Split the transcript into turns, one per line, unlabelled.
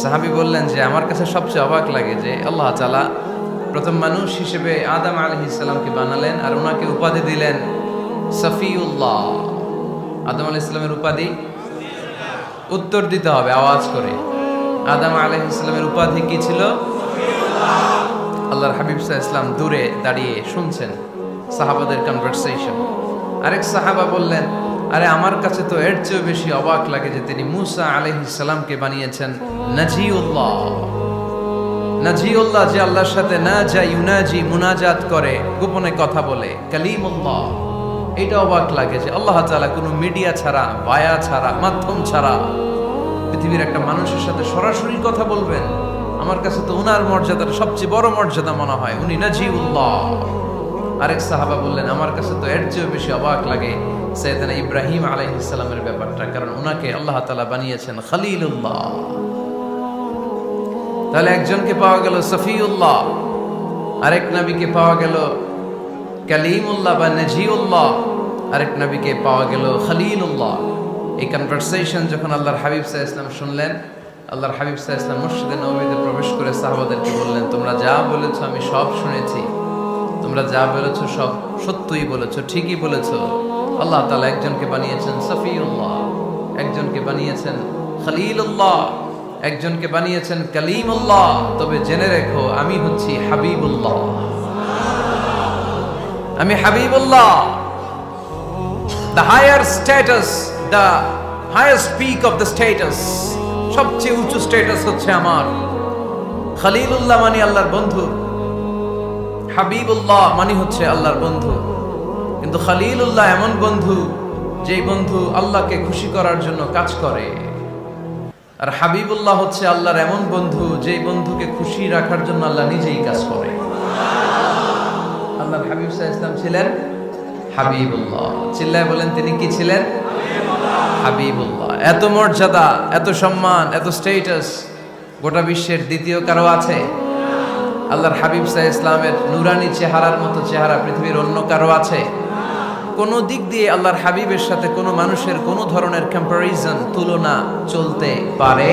সাহাবী বললেন যে আমার কাছে সবচেয়ে অবাক লাগে যে আল্লাহ তাআলা প্রথম মানুষ হিসেবে আদম আলাইহিস সালামকে বানালেন আর ওনাকে উপাধি দিলেন সফিউল্লাহ। আদম আলাইহিস সালামের উপাধি উত্তর দিতে হবে আওয়াজ করে। আদম আলাইহিস সালামের উপাধি কি ছিল? আল্লাহর হাবিব সাল্লাল্লাহু আলাইহি ওয়াসাল্লাম দূরে দাঁড়িয়ে শুনছেন সাহাবাদের কনভারসেশন। আরেক সাহাবা বললেন, আরে আমার কাছে তো এর চেয়েও বেশি অবাক লাগে যে তিনি মুসা আলাইহিস সালামকে বানিয়েছেন নাজিউল্লাহ। নাজিউল্লাহ যে আল্লাহর সাথে না যা ইউনাজি মুনাজাত করে, গোপনে কথা বলে, কালিমুল্লাহ। এটা অবাক লাগে যে আল্লাহ তাআলা কোনো মিডিয়া ছাড়া, বায়া ছাড়া, মাধ্যম ছাড়া পৃথিবীর একটা মানুষের সাথে সরাসরি কথা বলবেন। আমার কাছে তো উনার মর্যাদার সবচেয়ে বড় মর্যাদা মনে হয়, উনি নাজিউল্লাহ। আরেক সাহাবা বললেন, আমার কাছে তো এর চেয়েও বেশি অবাক লাগে সাইয়েদনা ইব্রাহিম আলাইহিস সালামের ব্যাপারটা, কারণ ওনাকে আল্লাহ তাআলা বানিয়েছেন খলিলুল্লাহ। তাহলে একজনকে পাওয়া গেল সফিউল্লাহ, আরেক নবীকে পাওয়া গেল কালিমুল্লাহ বা নাজিউল্লাহ, আরেক নবীকে পাওয়া গেল খলিলুল্লাহ। এই কনভারসেশন যখন আল্লাহর হাবিব সাল্লাল্লাহু আলাইহি ওয়াসাল্লাম শুনলেন, আল্লাহর হাবিব সাল্লাল্লাহু আলাইহি ওয়াসাল্লাম মসজিদে নববীতে প্রবেশ করে সাহাবাদেরকে বললেন, তোমরা যা বলেছো আমি সব শুনেছি, তোমরা যা বলেছো সব সত্যই বলেছো, ঠিকই বলেছো। আল্লাহ তাআলা একজনকে বানিয়েছেন সফিউল্লাহ, একজনকে বানিয়েছেন খলিলুল্লাহ, একজনকে বানিয়েছেন কালিমুল্লাহ। তবে জেনে রেখো আমি হচ্ছি হাবিবুল্লাহ, আমি Habibullah. The higher status, the highest peak of the status, সবচেয়ে উঁচু স্ট্যাটাস হচ্ছে আমার। খলিলুল্লাহ মানে আল্লাহর বন্ধু, হাবিবুল্লাহ মানে হচ্ছে আল্লাহর বন্ধু। কিন্তু খলিলুল্লাহ এমন বন্ধু যেই বন্ধু আল্লাহকে খুশি করার জন্য কাজ করে, আর হাবিবুল্লাহ হচ্ছে আল্লাহর এমন বন্ধু যেই বন্ধুকে খুশি রাখার জন্য আল্লাহ নিজেই কাজ করে। আল্লাহর হাবিব সাল্লাল্লাহু আলাইহি ওয়াসাল্লাম ছিলেন হাবিবুল্লাহ। চিল্লায় বলেন, তিনি কি ছিলেন? হাবিবুল্লাহ। এত মর্যাদা, এত সম্মান, এত স্ট্যাটাস গোটা বিশ্বের দ্বিতীয় কারো আছে? আল্লাহর হাবিব সাল্লাল্লাহু আলাইহি ওয়াসাল্লামের নুরানি চেহারার মতো চেহারা পৃথিবীর অন্য কারো আছে? কোন দিক দিয়ে আল্লাহর হাবিবের সাথে কোনো মানুষের কোনো ধরনের কম্প্যারিজন, তুলনা চলতে পারে